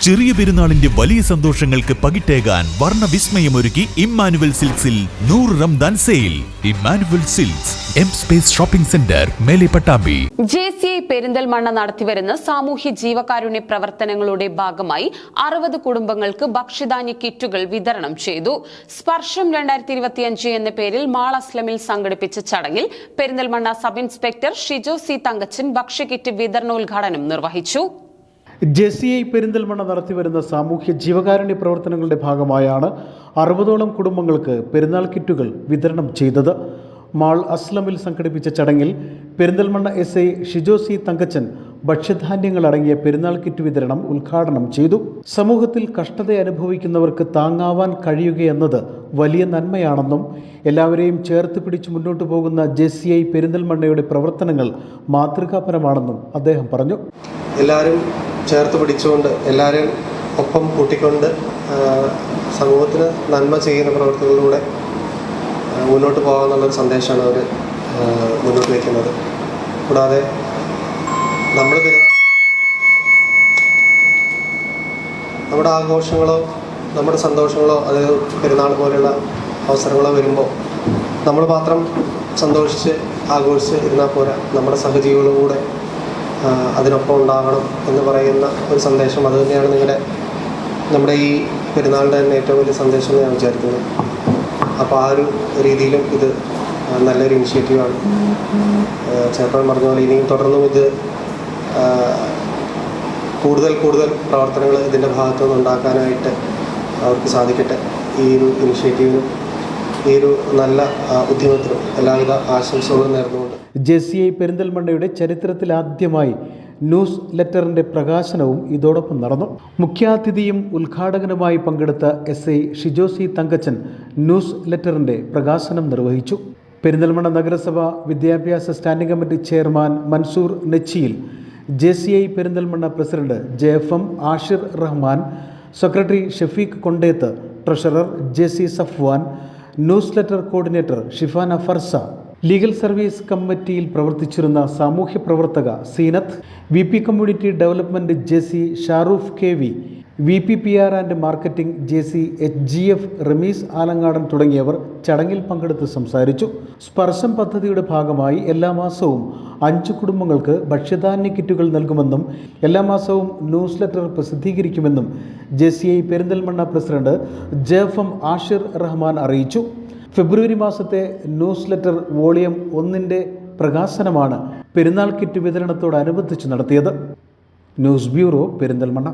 ചെറിയ പെരുന്നാളിന്റെ വലിയ സന്തോഷങ്ങൾക്ക് പകിട്ടേകാൻ വർണ്ണവിസ്മയമൊരുക്കി ഇമ്മാനുവൽ സിൽക്സിൽ 100 Ramadan sale. Emmanuel silks, M space shopping centre, Mele Pattambi. JCI Perinthalmanna നടത്തിവരുന്ന സാമൂഹ്യ ജീവകാരുണ്യ പ്രവർത്തനങ്ങളുടെ ഭാഗമായി 60 കുടുംബങ്ങൾക്ക് ഭക്ഷ്യധാന്യ കിറ്റുകൾ വിതരണം ചെയ്തു. സ്പർശം 2025 എന്ന പേരിൽ മാൾ അസ്ലമിൽ സംഘടിപ്പിച്ച ചടങ്ങിൽ Perinthalmanna sub inspector Shijo C Thankachan ഭക്ഷ്യകിറ്റ് വിതരണോദ്ഘാടനം നിർവഹിച്ചു. JCI പെരിന്തൽമണ്ണ നടത്തിവരുന്ന സാമൂഹ്യ ജീവകാരുണ്യ പ്രവർത്തനങ്ങളുടെ ഭാഗമായാണ് 60ഓളം കുടുംബങ്ങൾക്ക് പെരുന്നാൾ കിറ്റുകൾ വിതരണം ചെയ്തത്. മാൾ അസ്ലമിൽ സംഘടിപ്പിച്ച ചടങ്ങിൽ പെരിന്തൽമണ്ണ SI ഷിജോ സി തങ്കച്ചൻ ഭക്ഷ്യധാന്യങ്ങൾ അടങ്ങിയ പെരുന്നാൾ കിറ്റ് വിതരണം ഉദ്ഘാടനം ചെയ്തു. സമൂഹത്തിൽ കഷ്ടത അനുഭവിക്കുന്നവർക്ക് താങ്ങാവാൻ കഴിയുകയെന്നത് വലിയ നന്മയാണെന്നും എല്ലാവരെയും ചേർത്ത് പിടിച്ച് മുന്നോട്ട് പോകുന്ന JCI പെരിന്തൽമണ്ണയുടെ പ്രവർത്തനങ്ങൾ മാതൃകാപരമാണെന്നും അദ്ദേഹം പറഞ്ഞു. എല്ലാവരും ചേർത്ത് പിടിച്ചുകൊണ്ട് എല്ലാവരും ഒപ്പം കൂട്ടിക്കൊണ്ട് സമൂഹത്തിന് നന്മ ചെയ്യുന്ന പ്രവർത്തനങ്ങളിലൂടെ മുന്നോട്ട് പോകാമെന്നുള്ളൊരു സന്ദേശമാണ് അവർ മുന്നോട്ട് വയ്ക്കുന്നത്. കൂടാതെ നമ്മുടെ ആഘോഷങ്ങളോ നമ്മുടെ സന്തോഷങ്ങളോ അതായത് പെരുന്നാൾ പോലെയുള്ള അവസരങ്ങളോ വരുമ്പോൾ നമ്മൾ മാത്രം സന്തോഷിച്ച് ആഘോഷിച്ച് ഇരുന്നാൽ പോരാ, നമ്മുടെ സഹജീവികളും കൂടെ അതിനൊപ്പം ഉണ്ടാകണം എന്ന് പറയുന്ന ഒരു സന്ദേശം. അത് തന്നെയാണ് നമ്മുടെ ഈ പെരുന്നാളിൻ്റെ തന്നെ ഏറ്റവും വലിയ സന്ദേശം എന്ന് ഞാൻ വിചാരിക്കുന്നത്. അപ്പോൾ ആ ഒരു രീതിയിലും ഇത് നല്ലൊരു ഇനിഷ്യേറ്റീവാണ്. ചെറുപ്പം പറഞ്ഞ പോലെ ഇനിയും തുടർന്നും ഇത് കൂടുതൽ പ്രവർത്തനങ്ങൾ ഇതിൻ്റെ ഭാഗത്തു നിന്ന് ഉണ്ടാക്കാനായിട്ട് അവർക്ക് സാധിക്കട്ടെ. ഈ ഒരു ഇനിഷ്യേറ്റീവിനും ഈ ഒരു നല്ല ഉദ്യമത്തിനും എല്ലാവിധ ആശംസകളും നേർന്നുകൊണ്ട് JCI പെരിന്തൽമണ്ണയുടെ ചരിത്രത്തിൽ ആദ്യമായി ന്യൂസ് ലെറ്ററിന്റെ പ്രകാശനവും ഇതോടൊപ്പം നടന്നു. മുഖ്യാതിഥിയും ഉദ്ഘാടകനുമായി പങ്കെടുത്ത SI Shijo C Thankachan news ലെറ്ററിന്റെ പ്രകാശനം നിർവഹിച്ചു. പെരിന്തൽമണ്ണ നഗരസഭ വിദ്യാഭ്യാസ standing committee chairman Mansoor Nechiyil, JCI Perinthalmanna president JFM Ashir Rahman, secretary Shafeeq Kondeth, treasurer JC Safwan, newsletter coordinator Shifana Farsa, legal service കമ്മിറ്റിയിൽ പ്രവർത്തിച്ചിരുന്ന സാമൂഹ്യ പ്രവർത്തക Seenath, VP community development JC Sharoof KV, VP PR and marketing JC HGF Rameez Alangadan തുടങ്ങിയവർ ചടങ്ങിൽ പങ്കെടുത്ത് സംസാരിച്ചു. സ്പർശം പദ്ധതിയുടെ ഭാഗമായി എല്ലാ മാസവും 5 കുടുംബങ്ങൾക്ക് ഭക്ഷ്യധാന്യ കിറ്റുകൾ നൽകുമെന്നും എല്ലാ മാസവും ന്യൂസ് ലെറ്റർ പ്രസിദ്ധീകരിക്കുമെന്നും JCI Perinthalmanna president JFM Ashir Rahman അറിയിച്ചു. ഫെബ്രുവരി മാസത്തെ ന്യൂസ് ലെറ്റർ വോളിയം 1 പ്രകാശനമാണ് പെരുന്നാൾ കിറ്റ് വിതരണത്തോടനുബന്ധിച്ച് നടത്തിയത്. News bureau, Perinthalmanna.